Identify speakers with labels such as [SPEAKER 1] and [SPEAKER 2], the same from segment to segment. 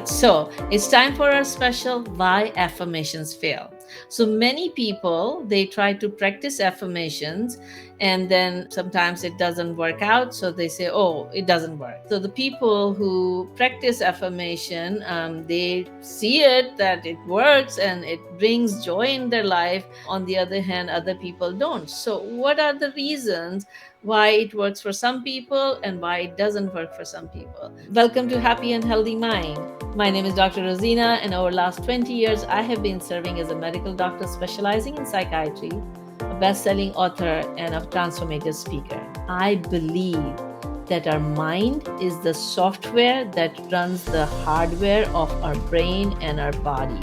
[SPEAKER 1] right, so it's time for our special Why Affirmations Fail. So many people, they try to practice affirmations and then sometimes it doesn't work out. So they say, oh, it doesn't work. So the people who practice affirmation, they see it that it works and it brings joy in their life. On the other hand, other people don't. So what are the reasons why it works for some people and why it doesn't work for some people? Welcome to Happy and Healthy Mind. My name is Dr. Rozina, and over the last 20 years, I have been serving as a medical doctor specializing in psychiatry, a best-selling author, and a transformative speaker. I believe that our mind is the software that runs the hardware of our brain and our body.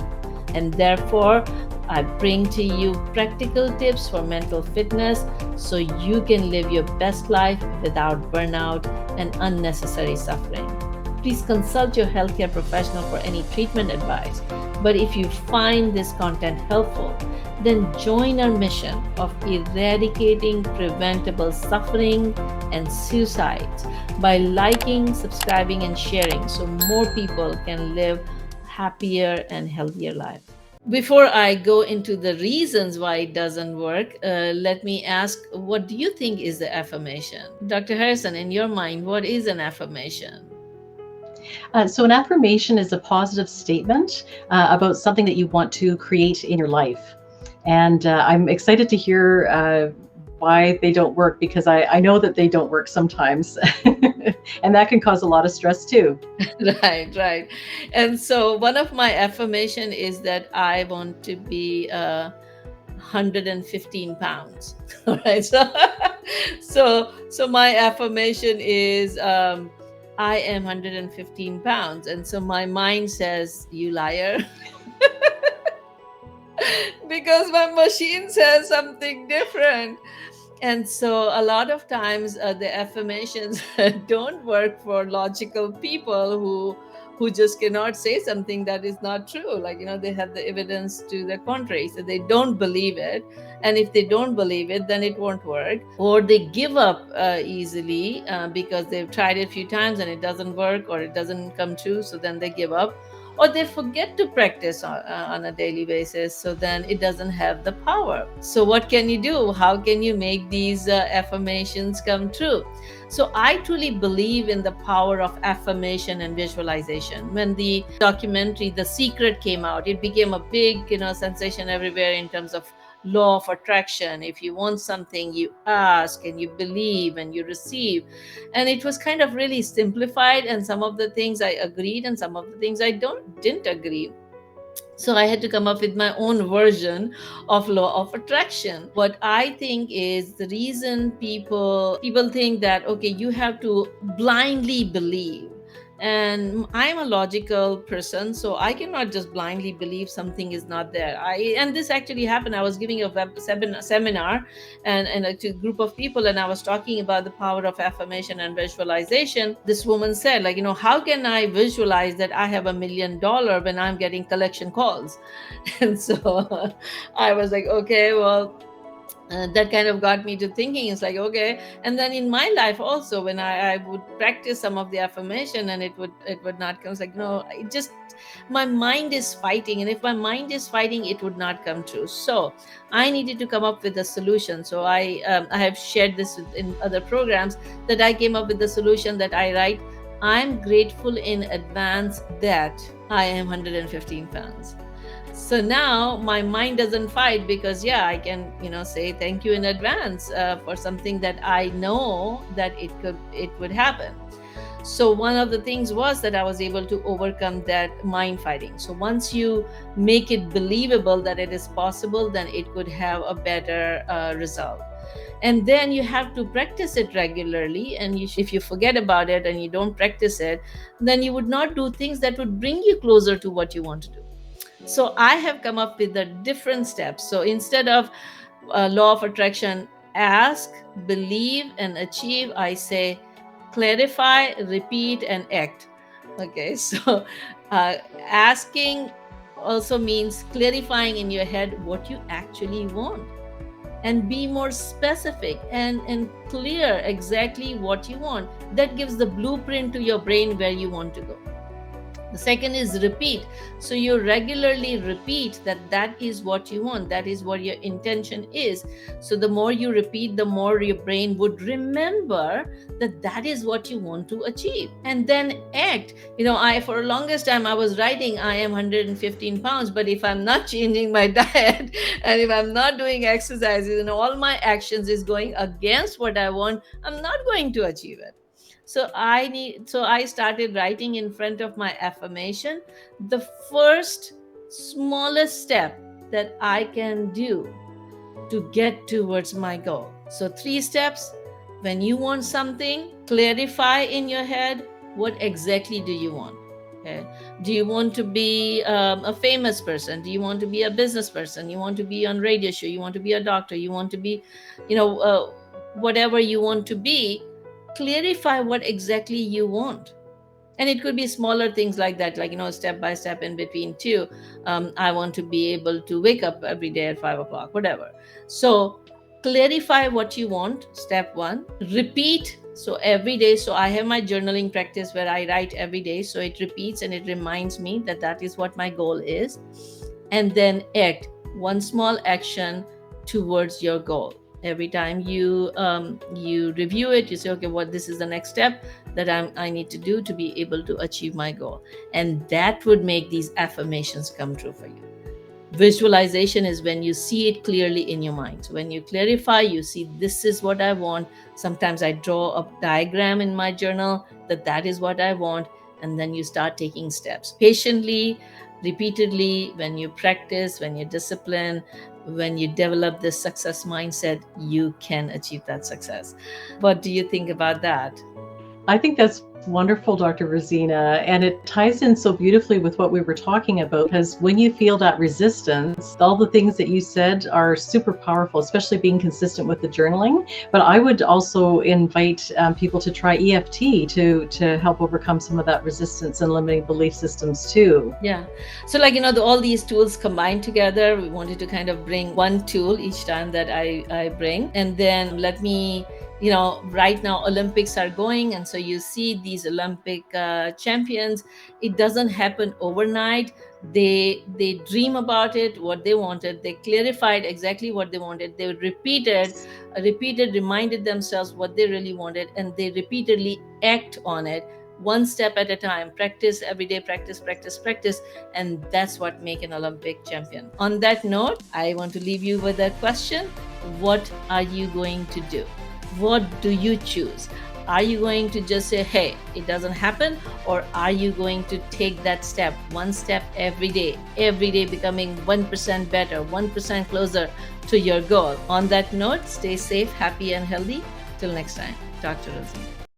[SPEAKER 1] And therefore, I bring to you practical tips for mental fitness so you can live your best life without burnout and unnecessary suffering. Please consult your healthcare professional for any treatment advice. But if you find this content helpful, then join our mission of eradicating preventable suffering and suicides by liking, subscribing, and sharing so more people can live happier and healthier lives. Before I go into the reasons why it doesn't work, let me ask, what do you think is the affirmation? Dr. Harrison, in your mind, what is an affirmation?
[SPEAKER 2] So an affirmation is a positive statement about something that you want to create in your life. And I'm excited to hear why they don't work, because I know that they don't work sometimes. And that can cause a lot of stress too.
[SPEAKER 1] Right. And so one of my affirmation is that I want to be 115 pounds. All right. So my affirmation is I am 115 pounds. And so my mind says, you liar. Because my machine says something different. And so a lot of times the affirmations don't work for logical people who just cannot say something that is not true. Like, they have the evidence to the contrary. So they don't believe it. And if they don't believe it, then it won't work. Or they give up easily because they've tried it a few times and it doesn't work or it doesn't come true. So then they give up. Or they forget to practice on a daily basis, so then it doesn't have the power. So what can you do? How can you make these affirmations come true? So I truly believe in the power of affirmation and visualization. When the documentary The Secret came out, it became a big sensation everywhere in terms of law of attraction. If you want something, you ask and you believe and you receive. And it was kind of really simplified, and some of the things I agreed and some of the things I didn't agree. So I had to come up with my own version of law of attraction. What I think is the reason people think that, okay, you have to blindly believe. And I'm a logical person, so I cannot just blindly believe something is not there. And this actually happened. I was giving a web seminar and to a group of people, and I was talking about the power of affirmation and visualization. This woman said, like, how can I visualize that I have $1 million when I'm getting collection calls? And so I was like, okay, well, that kind of got me to thinking. It's like, okay. And then in my life also, when I would practice some of the affirmation and it would not come. It's like, no, it just, my mind is fighting, and if my mind is fighting, it would not come true. So I needed to come up with a solution. So I have shared this in other programs, that I came up with the solution that I write, I'm grateful in advance that I am 115 pounds. So now my mind doesn't fight, because I can say thank you in advance for something that I know that it would happen. So one of the things was that I was able to overcome that mind fighting. So once you make it believable that it is possible, then it could have a better result. And then you have to practice it regularly. And if you forget about it and you don't practice it, then you would not do things that would bring you closer to what you want to do. So I have come up with the different steps. So instead of law of attraction, ask, believe, and achieve, I say clarify, repeat, and act. Okay, so asking also means clarifying in your head what you actually want, and be more specific and clear exactly what you want. That gives the blueprint to your brain where you want to go. The second is repeat. So you regularly repeat that that is what you want, that is what your intention is. So the more you repeat, the more your brain would remember that that is what you want to achieve. And then act. I, for the longest time, I was writing, I am 115 pounds, but if I'm not changing my diet and if I'm not doing exercises and all my actions is going against what I want, I'm not going to achieve it. So I started writing in front of my affirmation the first smallest step that I can do to get towards my goal. So 3 steps. When you want something, clarify in your head, what exactly do you want? Okay. Do you want to be a famous person? Do you want to be a business person? You want to be on radio show? You want to be a doctor? You want to be, whatever you want to be. Clarify what exactly you want. And it could be smaller things like that, like, step by step in between too. I want to be able to wake up every day at 5 o'clock, whatever. So clarify what you want, step one. Repeat. So every day, so I have my journaling practice where I write every day, so it repeats and it reminds me that that is what my goal is. And then act. One small action towards your goal. Every time you review it, you say, okay, what this is the next step that I need to do to be able to achieve my goal. And that would make these affirmations come true for you. Visualization is when you see it clearly in your mind. So when you clarify, you see, this is what I want. Sometimes I draw a diagram in my journal that is what I want. And then you start taking steps patiently, repeatedly. When you practice, when you discipline, when you develop this success mindset, you can achieve that success. What do you think about that?
[SPEAKER 2] I think that's wonderful, Dr. Rozina, and it ties in so beautifully with what we were talking about, because when you feel that resistance, all the things that you said are super powerful, especially being consistent with the journaling. But I would also invite people to try EFT to help overcome some of that resistance and limiting belief systems too.
[SPEAKER 1] Yeah. So all these tools combined together, we wanted to kind of bring one tool each time that I bring. And then let me, right now Olympics are going, and so you see these Olympic champions. It doesn't happen overnight. They dream about it, what they wanted. They clarified exactly what they wanted. They repeated, reminded themselves what they really wanted, and they repeatedly act on it, one step at a time. Practice every day, practice, and that's what make an Olympic champion. On that note, I want to leave you with that question. What are you going to do? What do you choose? Are you going to just say, hey, it doesn't happen? Or are you going to take that step, one step every day becoming 1% better, 1% closer to your goal? On that note, stay safe, happy, and healthy. Till next time, Dr. Rozina.